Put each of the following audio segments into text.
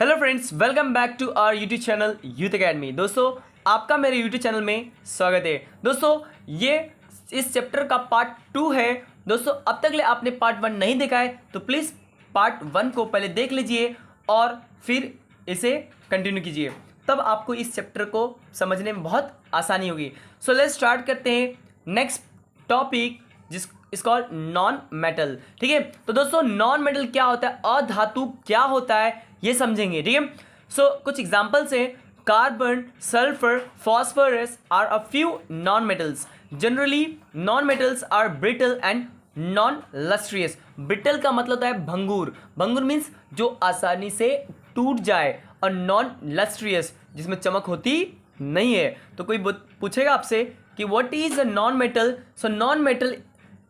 Hello friends, welcome back to our YouTube channel youth academy. दोस्तों, आपका मेरे YouTube channel में स्वागत है। दोस्तों, ये इस चैप्टर का पार्ट 2 है। दोस्तों, अब तक ले आपने पार्ट 1 नहीं देखा है तो प्लीज़ पार्ट 1 को पहले देख लीजिए और फिर इसे कंटिन्यू कीजिए, तब आपको इस चैप्टर को समझने में बहुत आसानी होगी। सो लेट्स स्टार्ट करते हैं नेक्स्ट टॉपिक, जिस इस कॉल्ड नॉन मेटल। ठीक है, तो दोस्तों नॉन मेटल क्या होता है, अधातु क्या होता है, ये समझेंगे। ठीक है, सो कुछ एग्जांपल्स हैं। Carbon, sulphur, phosphorus are a few non metals. Generally non metals are brittle and non lustrous. Brittle का मतलब होता है भंगुर। भंगुर मीन्स जो आसानी से टूट जाए, और नॉन लस्ट्रियस जिसमें चमक होती नहीं है। तो कोई पूछेगा आपसे कि what is a non metal, so non metal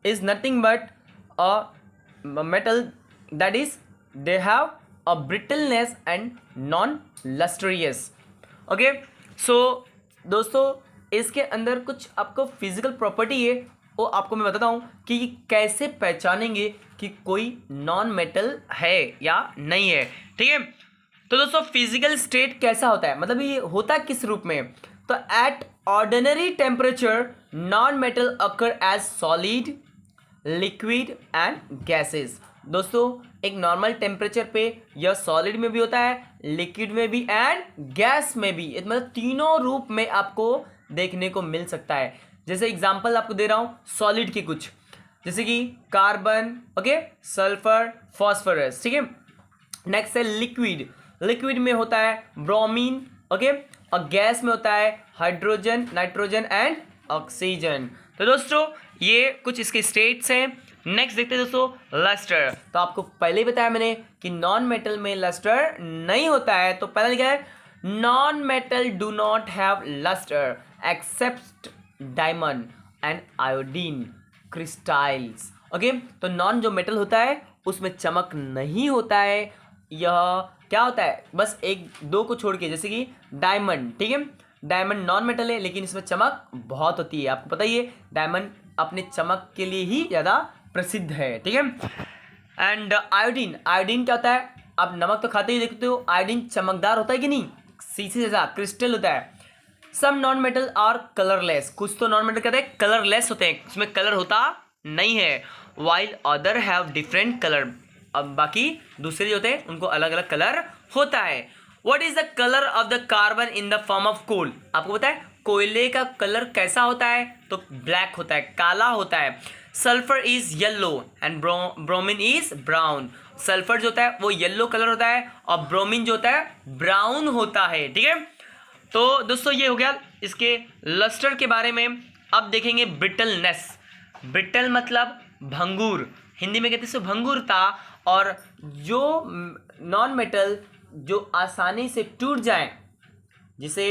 is nothing but a metal that is they have a brittleness and non-lustrous. Okay, so दोस्तों इसके अंदर कुछ आपको फिजिकल प्रॉपर्टी है, वो आपको मैं बताता हूँ कि कैसे पहचानेंगे कि कोई नॉन मेटल है या नहीं है। ठीक है, तो दोस्तों फिजिकल स्टेट कैसा होता है, मतलब ये होता है किस रूप में। तो at ordinary temperature non metal occur as solid, liquid and gases. दोस्तों एक नॉर्मल टेम्परेचर पे यह सॉलिड में भी होता है, लिक्विड में भी एंड गैस में भी, मतलब तीनों रूप में आपको देखने को मिल सकता है। जैसे एग्जांपल आपको दे रहा हूँ सॉलिड के कुछ, जैसे कि कार्बन, ओके, सल्फर, फॉस्फोरस। ठीक है, नेक्स्ट है लिक्विड। लिक्विड में होता है ब्रोमीन, ओके, और गैस में होता है हाइड्रोजन, नाइट्रोजन एंड ऑक्सीजन। तो दोस्तों ये कुछ इसके स्टेट्स हैं। नेक्स्ट देखते हैं दोस्तों लस्टर। तो आपको पहले ही बताया मैंने कि नॉन मेटल में लस्टर नहीं होता है। तो पहला लिखा है non metal do not have lustre except diamond and iodine crystals. Okay, तो नॉन जो मेटल होता है उसमें चमक नहीं होता है। यह क्या होता है, बस एक दो को छोड़ के, जैसे कि डायमंड। ठीक है, डायमंड नॉन मेटल है लेकिन इसमें चमक बहुत होती है। आपको पता ही है डायमंड अपने चमक के लिए ही ज़्यादा प्रसिद्ध है। ठीक है, एंड आयोडीन। आयोडीन क्या होता है, आप नमक तो खाते ही देखते हो, आयोडीन चमकदार होता है कि नहीं, शीशे जैसा क्रिस्टल होता है। Some non metal are colourless. कुछ तो नॉन मेटल कहते हैं कलरलेस होते हैं, उसमें कलर होता नहीं है। While other have different colour. अब बाकी दूसरे जो होते हैं उनको अलग अलग कलर होता है। What is the color of the carbon in the form of coal? आपको पता है कोयले का कलर कैसा होता है, तो ब्लैक होता है, काला होता है। Sulphur is yellow and bromine is brown. Sulphur जो होता है वो येलो कलर होता है और ब्रोमीन जो होता है ब्राउन होता है। ठीक है, तो दोस्तों ये हो गया इसके लस्टर के बारे में। अब देखेंगे ब्रिटलनेस। ब्रिटल मतलब भंगुर, हिंदी में कहते हैं भंगुरता। और जो नॉन मेटल जो आसानी से टूट जाए, जिसे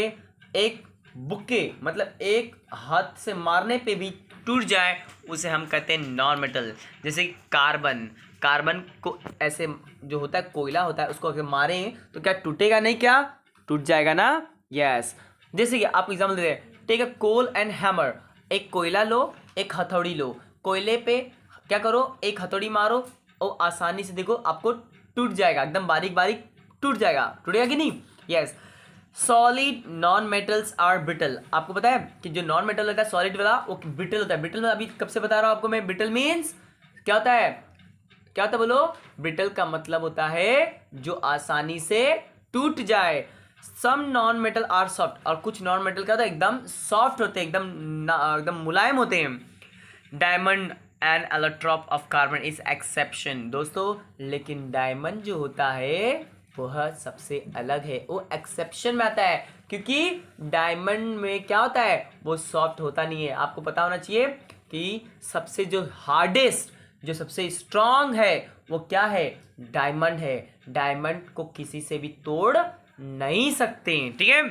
एक बुक्के मतलब एक हाथ से मारने पे भी टूट जाए, उसे हम कहते हैं नॉन मेटल। जैसे कार्बन, कार्बन को ऐसे जो होता है कोयला होता है, उसको अगर मारें तो क्या टूटेगा नहीं, क्या टूट जाएगा ना। यस, जैसे कि आपको एग्जाम्पल दे दें, take a coal and hammer. एक कोयला लो, एक हथौड़ी लो, कोयले पे क्या करो, एक हथौड़ी मारो और आसानी से देखो आपको टूट जाएगा, एकदम बारीक बारीक टूट जाएगा। टूटेगा कि नहीं। Yes, solid non metals are brittle. आपको पता है कि जो नॉन मेटल होता है सॉलिड वाला, वो ब्रिटल होता है। ब्रिटल में अभी कब से बता रहा हूँ आपको मैं, ब्रिटल मीन्स क्या होता है, क्या होता है बोलो। ब्रिटल का मतलब होता है जो आसानी से टूट जाए। Some non metal are soft. और कुछ नॉन मेटल क्या होता है एकदम सॉफ्ट होते हैं, एकदम मुलायम होते हैं। Diamond and allotrope of carbon is exception. दोस्तों लेकिन डायमंड जो होता है वह सबसे अलग है, वो एक्सेप्शन में आता है, क्योंकि डायमंड में क्या होता है वो सॉफ्ट होता नहीं है। आपको पता होना चाहिए कि सबसे जो हार्डेस्ट, जो सबसे स्ट्रांग है वो क्या है, डायमंड है। डायमंड को किसी से भी तोड़ नहीं सकते। ठीक है,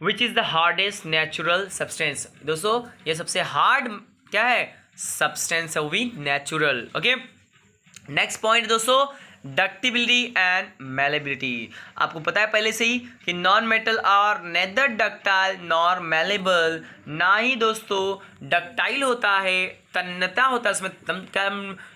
which is the hardest natural substance. दोस्तों ये सबसे हार्ड क्या है, सब्सटेंस है, वो भी नेचुरल। ओके, नेक्स्ट पॉइंट दोस्तों डक्टिबिलिटी एंड मेलेबिलिटी। आपको पता है पहले से ही कि non metal are neither ductile nor malleable, ना ही दोस्तों डक्टाइल होता है, तन्यता होता है इसमें। क्या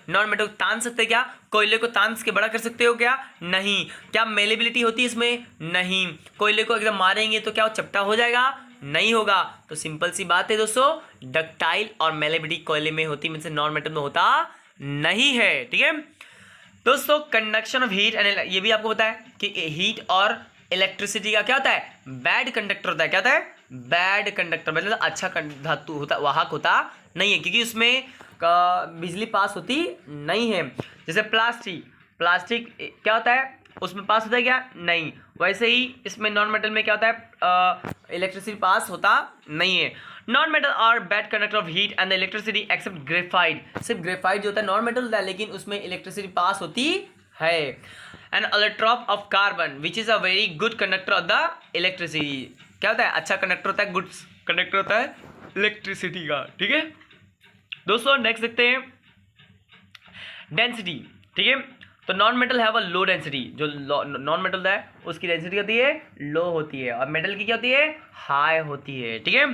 नॉन मेटल तान सकते हैं? क्या कोयले को तान के बड़ा कर सकते हो? क्या नहीं। क्या मेलेबिलिटी होती है इसमें? नहीं। कोयले को एकदम मारेंगे तो क्या वो चपटा हो जाएगा? नहीं होगा। तो सिंपल सी बात है दोस्तों, डक्टाइल और मेलेबिलिटी कोयले में होती, मीन्स नॉन मेटल में होता नहीं है। ठीक है दोस्तों, कंडक्शन ऑफ हीट एंड, ये भी आपको पता है कि हीट और इलेक्ट्रिसिटी का क्या होता है? बैड कंडक्टर होता है। क्या होता है? बैड कंडक्टर, मतलब अच्छा धातु होता, वाहक होता नहीं है, क्योंकि उसमें बिजली पास होती नहीं है। जैसे प्लास्टिक क्या होता है? उसमें पास होता है क्या? नहीं। वैसे ही इसमें नॉन मेटल में क्या होता है? इलेक्ट्रिसिटी पास होता नहीं है। Non metal are bad conductor of heat and electricity except graphite. सिर्फ ग्रेफाइट जो होता है नॉन मेटल होता है, लेकिन उसमें इलेक्ट्रिसिटी पास होती है। And allotrope of carbon which is a very good conductor of the electricity. क्या होता है? अच्छा कंडक्टर होता है, गुड कंडक्टर होता है इलेक्ट्रिसिटी का। ठीक है दोस्तों, नेक्स्ट देखते हैं डेंसिटी। ठीक है, तो non metal have a low density. जो नॉन मेटल होता है उसकी डेंसिटी होती है लो होती है, और मेटल की क्या होती है? हाई होती है। ठीक है,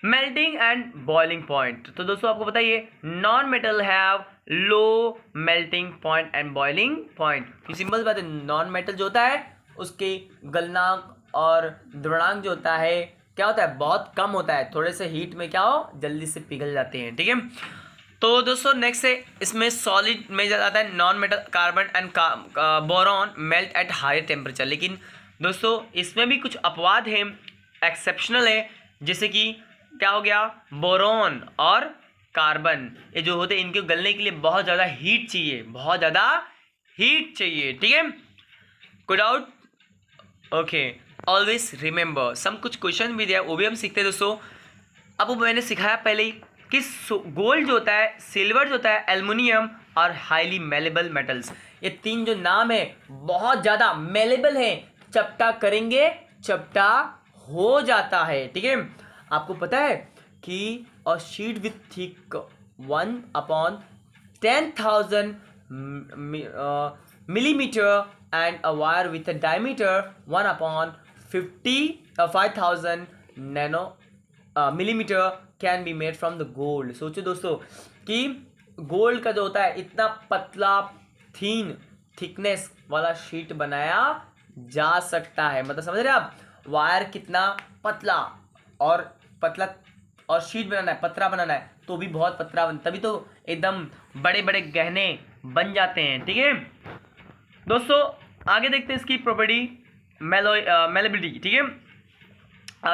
मेल्टिंग एंड बॉइलिंग पॉइंट। तो दोस्तों आपको बताइए, non metal have low melting point and boiling point. Simple बात है, नॉन मेटल जो होता है उसके गलनांक और द्रवणांक जो होता है क्या होता है? बहुत कम होता है। थोड़े से हीट में क्या हो, जल्दी से पिघल जाते हैं। ठीक है, तो दोस्तों नेक्स्ट है, इसमें सॉलिड में जाता है non metal carbon and boron melt at higher temperature. लेकिन दोस्तों इसमें भी कुछ अपवाद हैं, एक्सेप्शनल है। जैसे कि क्या हो गया? बोरॉन और कार्बन, ये जो होते हैं इनके गलने के लिए बहुत ज़्यादा हीट चाहिए, बहुत ज़्यादा हीट चाहिए। ठीक है, good out. Okay, always remember, some कुछ क्वेश्चन भी दिया, वो भी हम सीखते हैं दोस्तों। अब मैंने सिखाया पहले ही कि गोल्ड जो होता है, सिल्वर जो होता है, एल्युमिनियम और हाईली मेलेबल मेटल्स, ये तीन जो नाम है बहुत ज़्यादा मेलेबल है, चपटा करेंगे चपटा हो जाता है। ठीक है, आपको पता है कि a sheet with thick 1/10,000 millimeter and a wire with a diameter 1/5,000 nano millimeter can be made from the gold। सोचो दोस्तों कि गोल्ड का जो होता है इतना पतला थिकनेस वाला शीट बनाया जा सकता है। मतलब समझ रहे आप, वायर कितना पतला और शीट बनाना है, पतरा बनाना है तो भी बहुत पतरा तभी तो एकदम बड़े बड़े गहने बन जाते हैं। ठीक है दोस्तों, आगे देखते हैं इसकी प्रॉपर्टी मेलेबिलिटी। ठीक है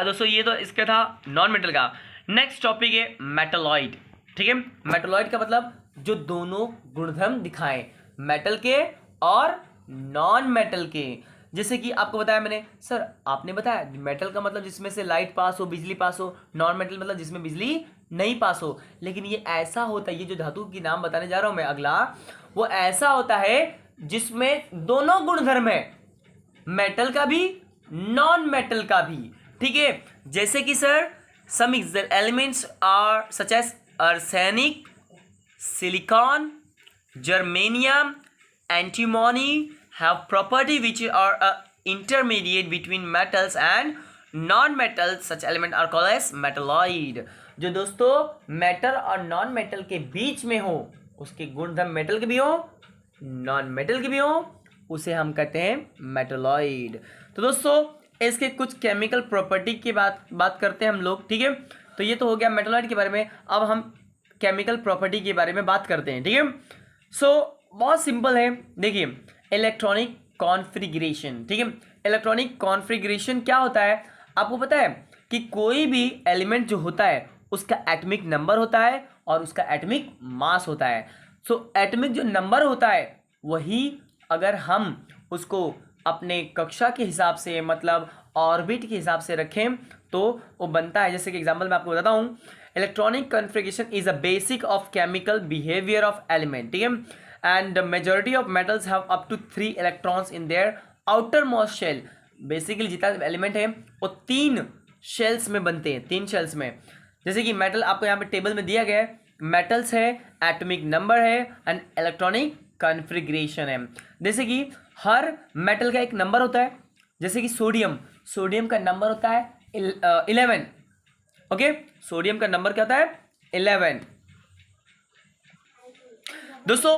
दोस्तों, ये तो इसका था नॉन मेटल का। नेक्स्ट टॉपिक है मेटलॉइड। ठीक है, मेटलॉइड का मतलब जो दोनों गुणधर्म दिखाएं, मेटल के और नॉन मेटल के। जैसे कि आपको बताया मैंने, सर आपने बताया मेटल का मतलब जिसमें से लाइट पास हो, बिजली पास हो, नॉन मेटल मतलब जिसमें बिजली नहीं पास हो। लेकिन ये ऐसा होता है, ये जो धातु की नाम बताने जा रहा हूं मैं अगला, वो ऐसा होता है जिसमें दोनों गुणधर्म है, मेटल का भी नॉन मेटल का भी। ठीक है, जैसे कि sir some elements are such as arsenic, silicon, germanium, antimony have property which are a intermediate between metals and non-metals. Such element are called as metalloid। जो दोस्तों मेटल और नॉन मेटल के बीच में हो, उसके गुणधर्म मेटल के भी हो नॉन मेटल के भी हो, उसे हम कहते हैं मेटलॉइड। तो दोस्तों इसके कुछ केमिकल प्रॉपर्टी की बात करते हैं हम लोग। ठीक है, तो ये तो हो गया मेटलॉइड के बारे में। अब हम केमिकल प्रॉपर्टी के बारे में बात करते हैं। ठीक है, सो बहुत सिंपल है, देखिए इलेक्ट्रॉनिक कॉन्फ़िगरेशन। ठीक है, इलेक्ट्रॉनिक कॉन्फ़िगरेशन क्या होता है? आपको पता है कि कोई भी एलिमेंट जो होता है उसका एटॉमिक नंबर होता है और उसका एटॉमिक मास होता है। सो एटॉमिक जो नंबर होता है वही अगर हम उसको अपने कक्षा के हिसाब से, मतलब ऑर्बिट के हिसाब से रखें तो वो बनता है। जैसे कि एग्जांपल मैं आपको बताता हूँ, electronic configuration is a basic of chemical behaviour of element. ठीक है, and the majority of metals have up to 3 electrons in their outermost shell। Basically जितना एलिमेंट है वो 3 शेल्स में बनते हैं, 3 शेल्स में। जैसे कि मेटल आपको यहाँ पे टेबल में दिया गया है, मेटल्स है, एटॉमिक नंबर है एंड इलेक्ट्रॉनिक कॉन्फ़िगरेशन है। जैसे कि हर मेटल का एक नंबर होता है, जैसे कि सोडियम का नंबर होता है 11। ओके, सोडियम का नंबर क्या होता है? 11। दोस्तों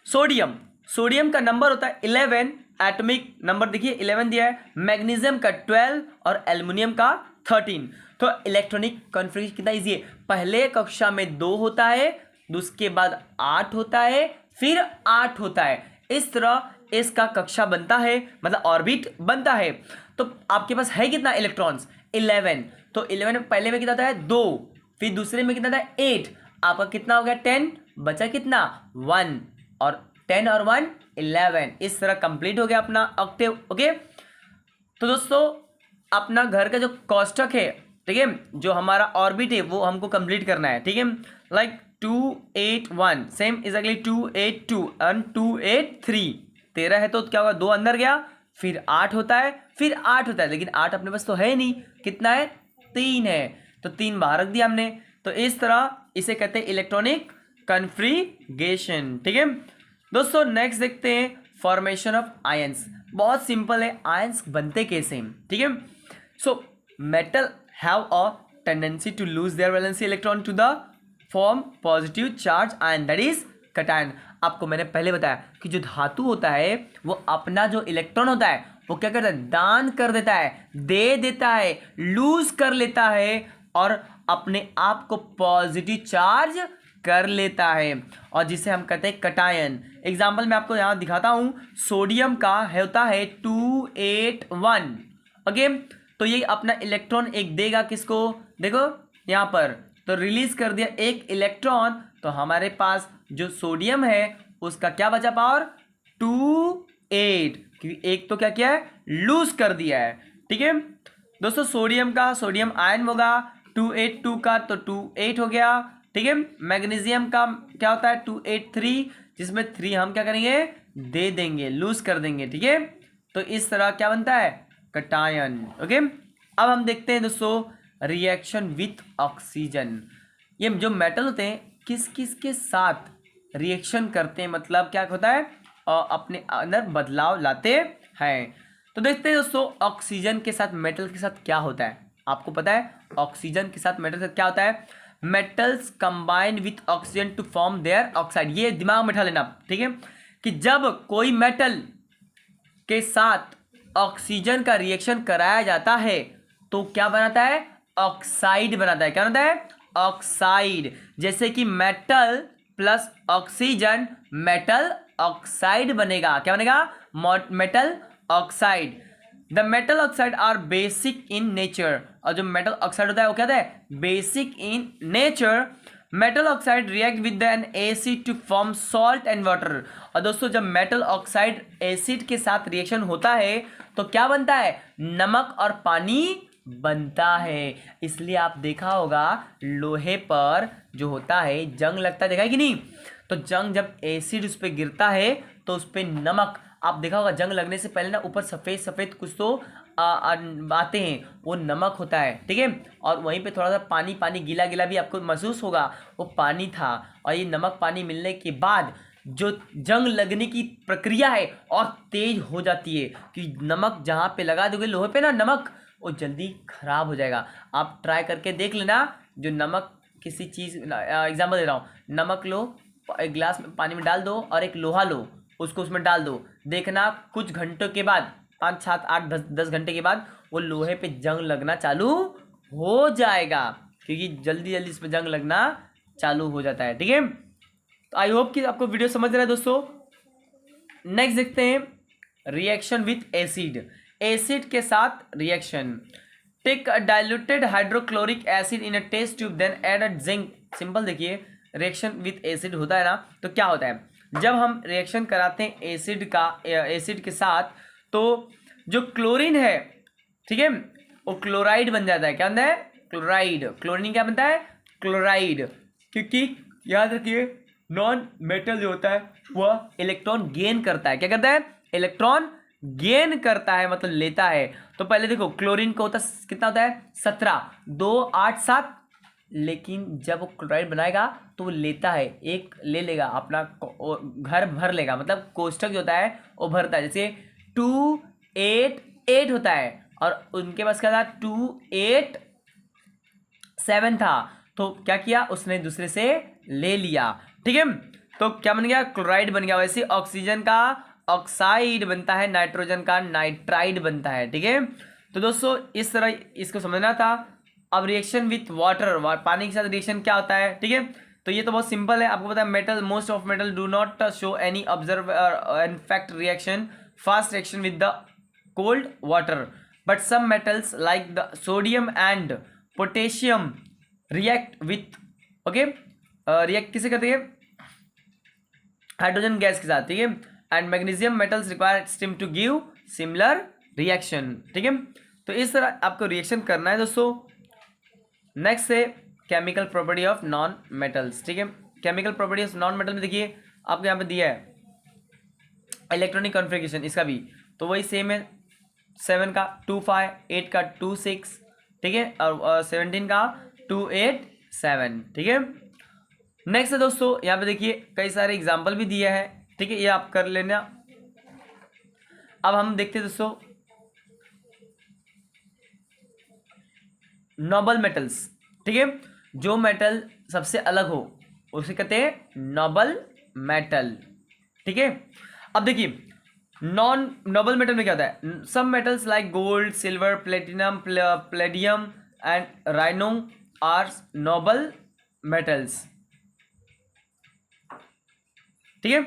सोडियम का नंबर होता है 11, एटॉमिक नंबर देखिए 11 दिया है। मैग्नीशियम का 12 और एल्युमिनियम का 13। तो इलेक्ट्रॉनिक कॉन्फ़िगरेशन कितना इजी है, पहले कक्षा में 2 होता है, उसके बाद 8 होता है, फिर 8 होता है। इस तरह इसका कक्षा बनता है, मतलब ऑर्बिट बनता है। तो आपके पास है कितना इलेक्ट्रॉन्स? 11। तो 11 पहले में कितना था? 2, फिर दूसरे में कितना था? 8। आपका कितना हो गया? 10, बचा कितना? 1, और 10 और 1 11। इस तरह कंप्लीट हो गया अपना ऑक्टेव। ओके, तो दोस्तों अपना घर का जो कोष्ठक है, ठीक है, जो हमारा ऑर्बिट है वो हमको कंप्लीट करना है, ठीक है। Like 281 same exactly 282 and 283। 13 है तो क्या होगा? 2 अंदर गया, फिर 8 होता है, फिर 8 होता है, लेकिन 8 अपने पास तो है नहीं। कितना है? 3 है, तो 3 बाहर रख दिया हमने। तो इस तरह इसे कहते हैं इलेक्ट्रॉनिक कॉन्फ़िगरेशन, ठीक है। दोस्तों नेक्स्ट देखते हैं फॉर्मेशन ऑफ आयंस। बहुत सिंपल है, आयंस बनते कैसे हैं, ठीक है। So metal have a tendency to lose their valency electron to the form positive charge ion, that is cation. आपको मैंने पहले बताया कि जो धातु होता है वो अपना जो इलेक्ट्रॉन होता है वो क्या करता है? दान कर देता है, दे देता है, लूज कर लेता है और अपने आप को पॉजिटिव चार्ज कर लेता है, और जिसे हम कहते हैं कैटायन। एग्जाम्पल मैं आपको यहाँ दिखाता हूँ। सोडियम का होता है 281। ओके, तो ये अपना इलेक्ट्रॉन एक देगा किसको? देखो यहाँ पर, तो रिलीज कर दिया एक इलेक्ट्रॉन, तो हमारे पास जो सोडियम है उसका क्या बचा? पावर 28, क्योंकि एक तो क्या किया है? लूज कर दिया है, ठीक है। दोस्तों सोडियम आयन होगा 282 का, तो 28 हो गया, ठीक है। मैग्नीशियम का क्या होता है? 283, जिसमें 3 हम क्या करेंगे? दे देंगे, लूज कर देंगे, ठीक है। तो इस तरह क्या बनता है? कैटायन। ओके, अब हम देखते हैं दोस्तों रिएक्शन विथ ऑक्सीजन। ये जो मेटल होते हैं किस किस के साथ रिएक्शन करते हैं, मतलब क्या होता है? अपने अंदर बदलाव लाते हैं। तो देखते हैं दोस्तों ऑक्सीजन के साथ मेटल के साथ क्या होता है। आपको पता है ऑक्सीजन के साथ मेटल के साथ क्या होता है? Metals combine with oxygen to form their oxide. ये दिमाग में बैठा लेना, ठीक है, कि जब कोई मेटल के साथ ऑक्सीजन का रिएक्शन कराया जाता है तो क्या बनाता है? ऑक्साइड बनाता है। क्या बनाता है? ऑक्साइड। जैसे कि metal plus oxygen, metal oxide बनेगा। क्या बनेगा? Metal oxide. The metal oxide are basic in nature. और जो मेटल ऑक्साइड होता है वो क्या होता है? Basic in nature. Metal oxide react with an acid to form salt and water. और दोस्तों जब मेटल ऑक्साइड एसिड के साथ रिएक्शन होता है तो क्या बनता है? नमक और पानी बनता है। इसलिए आप देखा होगा लोहे पर जो होता है जंग लगता है, देखा है कि नहीं? तो जंग जब एसिड उस पर गिरता है तो उस पर नमक, आप देखा होगा जंग लगने से पहले ना ऊपर सफ़ेद सफ़ेद कुछ तो आते हैं, वो नमक होता है, ठीक है। और वहीं पे थोड़ा सा पानी पानी गीला गीला भी आपको महसूस होगा, वो पानी था। और ये नमक पानी मिलने के बाद जो जंग लगने की प्रक्रिया है और तेज हो जाती है, कि नमक जहाँ पे लगा दोगे लोहे पे ना नमक, वो जल्दी खराब हो जाएगा। आप ट्राई करके देख लेना। जो नमक किसी चीज़, एग्जाम्पल दे रहा हूँ, नमक लो, एक गिलास में पानी में डाल दो और एक लोहा लो, उसको उसमें डाल दो, देखना कुछ घंटों के बाद, 5 7 8 10 घंटे के बाद वो लोहे पे जंग लगना चालू हो जाएगा, क्योंकि जल्दी जल्दी इस पर जंग लगना चालू हो जाता है, ठीक है। तो आई होप कि आपको वीडियो समझ रहा है दोस्तों। नेक्स्ट देखते हैं रिएक्शन विथ एसिड। एसिड के साथ reaction. Take diluted hydrochloric acid in a test tube then add a zinc. Simple देखिए, रिएक्शन विथ एसिड होता है ना, तो क्या होता है जब हम रिएक्शन कराते हैं एसिड के साथ, तो जो क्लोरीन है, ठीक है, वो क्लोराइड बन जाता है। क्या बनता है? क्लोराइड। क्लोरीन क्या बनता है? क्लोराइड। क्योंकि याद रखिए नॉन मेटल जो होता है वह इलेक्ट्रॉन गेन करता है। क्या करता है? इलेक्ट्रॉन गेन करता है, मतलब लेता है। तो पहले देखो क्लोरीन का होता कितना होता है? 17, 2 8 7 लेकिन जब वो क्लोराइड बनाएगा तो वो लेता है, एक ले लेगा अपना घर भर लेगा, मतलब कोष्ठक जो होता है वो भरता है। जैसे 288 होता है और उनके पास क्या था 287 था, तो क्या किया उसने दूसरे से ले लिया। ठीक है, तो क्या बन गया क्लोराइड बन गया। वैसे ऑक्सीजन का ऑक्साइड बनता है, नाइट्रोजन का नाइट्राइड बनता है। ठीक है, तो दोस्तों इस तरह इसको समझना था। अब रिएक्शन विथ वाटर, पानी के साथ रिएक्शन क्या होता है। ठीक है, तो ये तो बहुत सिंपल है, आपको पता है metal, most of metal do not show any observe in fact reaction, fast reaction with the cold water, but some metals like the sodium and potassium react with, okay, react किसे करते हैं, हाइड्रोजन गैस के साथ। ठीक है, and magnesium metals require steam to give similar reaction. ठीक है, तो इस तरह आपको रिएक्शन करना है दोस्तों। नेक्स्ट है chemical property of non metals. ठीक है, chemical property of non metal में देखिए आपको यहाँ पे दिया है इलेक्ट्रॉनिक कॉन्फ़िगरेशन, इसका भी तो वही सेम है, 7 का 25, 8 का 26, ठीक है, और 17 का 287। ठीक है, नेक्स्ट है दोस्तों यहाँ पे देखिए कई सारे एग्जाम्पल भी दिया है। ठीक है, ये आप कर लेना। अब हम देखते हैं दोस्तों नोबल मेटल्स। ठीक है, जो मेटल सबसे अलग हो उसे कहते हैं नोबल मेटल। ठीक है, अब देखिए नॉन नोबल मेटल में क्या होता है, some metals like gold, silver, platinum, palladium and rhino are noble metals. ठीक है,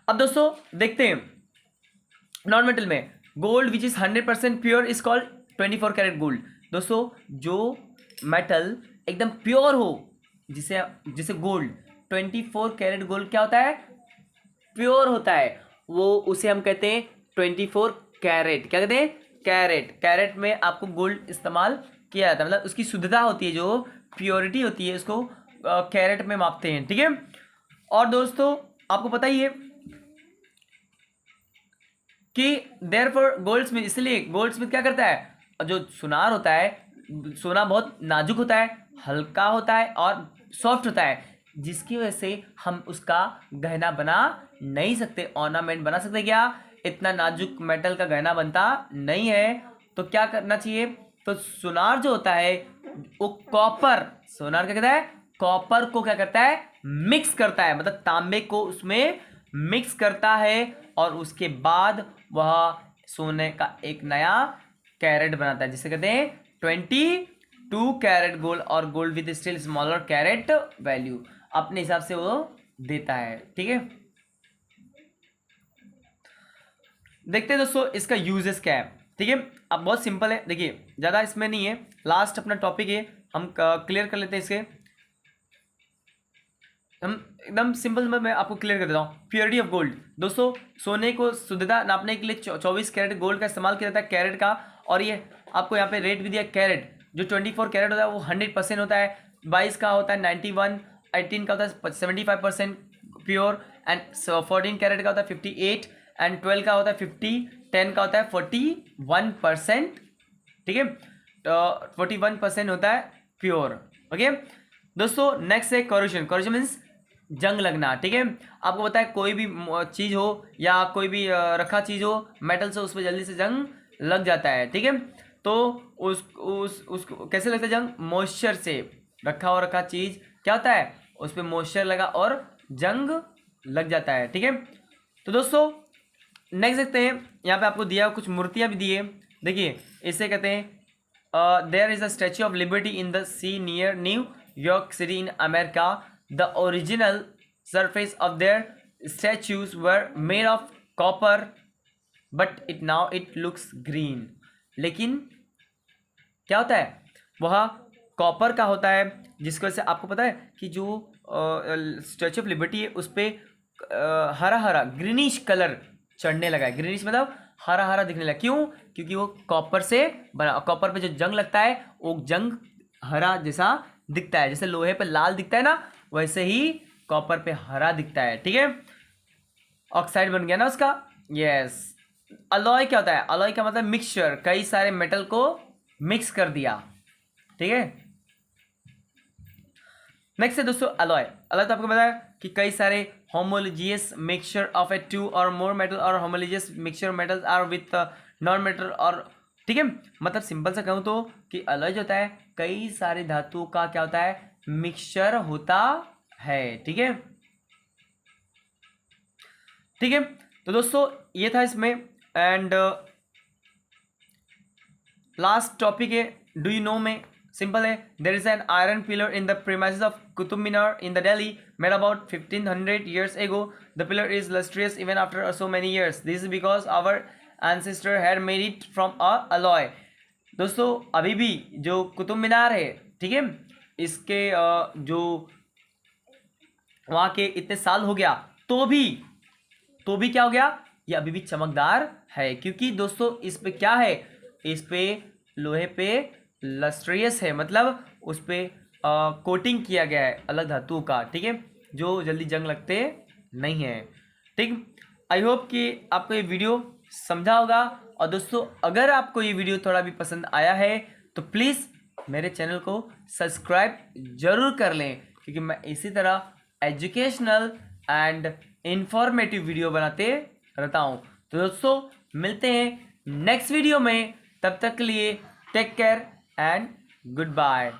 अब दोस्तों देखते हैं नॉन मेटल में gold which is 100% pure is called 24 carat gold. दोस्तों जो मेटल एकदम प्योर हो, जिसे जिसे गोल्ड 24 कैरेट गोल्ड क्या होता है, प्योर होता है, वो उसे हम कहते हैं 24 कैरेट। क्या कहते हैं, कैरेट। कैरेट में आपको गोल्ड इस्तेमाल किया जाता है, मतलब उसकी शुद्धता होती है, जो प्योरिटी होती है उसको कैरेट में मापते हैं। ठीक है, और दोस्तों आपको पता ही है कि देयरफॉर गोल्डस्मिथ, इसलिए गोल्डस्मिथ क्या करता है, जो सुनार होता है, सोना बहुत नाजुक होता है, हल्का होता है और सॉफ्ट होता है, जिसकी वजह से हम उसका गहना बना नहीं सकते, ऑर्नामेंट बना सकते क्या, इतना नाजुक मेटल का गहना बनता नहीं है। तो क्या करना चाहिए, तो सोनार जो होता है वो कॉपर, सोनार क्या कहता है, कॉपर को क्या करता है, मिक्स करता है, मतलब तांबे को उसमें मिक्स करता है और उसके बाद वह सोने का एक नया कैरेट बनाता है, जिसे कहते हैं 22 कैरेट गोल्ड, और gold with still smaller carat value अपने हिसाब से वो देता है। ठीक है, देखते हैं दोस्तों इसका यूजेस क्या है। ठीक है, अब बहुत सिंपल है, देखिए ज़्यादा इसमें नहीं है, लास्ट अपना टॉपिक है, हम क्लियर कर लेते हैं इसके, हम एकदम सिंपल मैं आपको क्लियर कर देता हूँ। प्योरिटी ऑफ गोल्ड, दोस्तों सोने को शुद्धता नापने के लिए 24 कैरेट गोल्ड का इस्तेमाल किया जाता है, कैरेट का, और ये आपको यहाँ पे रेट भी दिया कैरेट। जो 24 कैरेट होता है वो 100% होता है, 22 का होता है 91, 18 का होता है 75% प्योर, एंड 14 कैरेट का होता है 58, एंड 12 का होता है 50, 10 का होता है 41%। ठीक है, 41% होता है प्योर। ओके दोस्तों, नेक्स्ट है कॉरोजन। कॉरोजन मीन्स जंग लगना। ठीक है, आपको पता है कोई भी चीज़ हो या कोई भी रखा चीज़ हो मेटल से, उस पर जल्दी से जंग लग जाता है। ठीक है, तो उसको कैसे लगता है जंग, मॉइस्चर से, रखा चीज़ क्या होता है, उस पर मॉइस्चर लगा और जंग लग जाता है। ठीक है, तो दोस्तों नेक्स्ट देखते हैं, यहाँ पे आपको दिया कुछ मूर्तियाँ भी दी है, देखिए इसे कहते हैं there is a statue of liberty in the sea near New York city in America. The original surface of their statues were made of copper, but now it looks green. लेकिन क्या होता है, वह कॉपर का होता है, जिसकी वजह से आपको पता है कि जो स्टैच्यू ऑफ लिबर्टी है उस पर हरा हरा ग्रीनिश कलर चढ़ने लगा है। ग्रीनिश मतलब हरा हरा दिखने लगा, क्यों, क्योंकि वो कॉपर से बना, कॉपर पे जो जंग लगता है वो जंग हरा जैसा दिखता है, जैसे लोहे पे लाल दिखता है ना, वैसे ही कॉपर पे हरा दिखता है। ठीक है, ऑक्साइड बन गया ना उसका। यस, अलॉय क्या होता है, अलॉय का मतलब मिक्सचर, कई सारे मेटल को मिक्स कर दिया। ठीक है, नेक्स्ट है दोस्तों अलॉय। अलॉय तो आपको पता है कि कई सारे homogeneous mixture of a two और मोर मेटल और homogeneous mixture metals are with non metal और ठीक है, मतलब सिंपल सा कहूँ तो कि अलॉय जो होता है कई सारे धातुओं का क्या होता है, मिक्सचर होता है। ठीक है, ठीक है। तो दोस्तों ये था इसमें। एंड लास्ट टॉपिक है डू यू नो में, सिंपल है। There is an iron pillar in the premises of Qutub Minar in the Delhi made about 1500 years ago. The pillar is lustrous even after so many years. This is because our ancestor had made it from a alloy. दोस्तों अभी भी जो कुतुब मीनार है, ठीक है, इसके जो वहाँ के इतने साल हो गया तो भी क्या हो गया, ये अभी भी चमकदार है, क्योंकि दोस्तों इस पे क्या है, इस पे लोहे पे लस्ट्रियस है, मतलब उस पे कोटिंग किया गया है अलग धातु का। ठीक है, जो जल्दी जंग लगते नहीं है। ठीक, आई होप कि आपको ये वीडियो समझा होगा। और दोस्तों अगर आपको ये वीडियो थोड़ा भी पसंद आया है तो प्लीज़ मेरे चैनल को सब्सक्राइब जरूर कर लें, क्योंकि मैं इसी तरह एजुकेशनल एंड इंफॉर्मेटिव वीडियो बनाते रहता हूँ। तो दोस्तों मिलते हैं नेक्स्ट वीडियो में, तब तक के लिए take care and good bye.